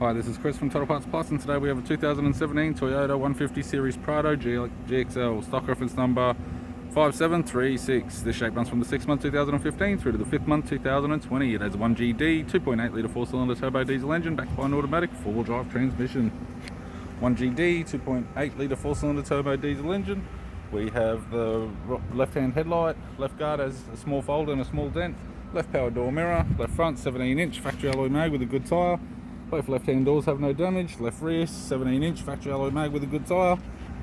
Hi, this is Chris from Total Parts Plus, and today we have a 2017 Toyota 150 Series Prado GXL, stock reference number 5736. This shape runs from the 6th month 2015 through to the 5th month 2020. It has a 1GD 2.8 litre 4-cylinder turbo diesel engine backed by an automatic 4-wheel drive transmission. 1GD 2.8 litre 4-cylinder turbo diesel engine. We have the left-hand headlight, left guard has a small fold and a small dent, left power door mirror, left front 17-inch factory alloy mag with a good tyre. Both left-hand doors have no damage. Left rear 17-inch factory alloy mag with a good tyre.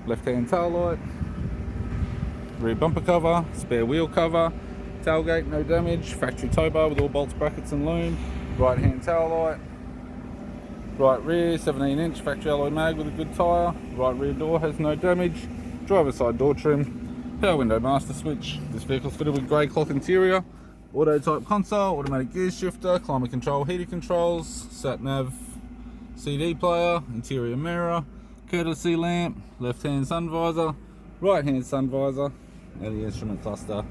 Left-hand tail light. Rear bumper cover, spare wheel cover. Tailgate no damage. Factory tow bar with all bolts, brackets and loom. Right-hand tail light. Right rear 17-inch factory alloy mag with a good tyre. Right rear door has no damage. Driver's side door trim. Power window master switch. This vehicle is fitted with grey cloth interior. Auto type console, automatic gear shifter, climate control, heating controls, sat nav, CD player, interior mirror, courtesy lamp, left hand sun visor, right hand sun visor, and the instrument cluster.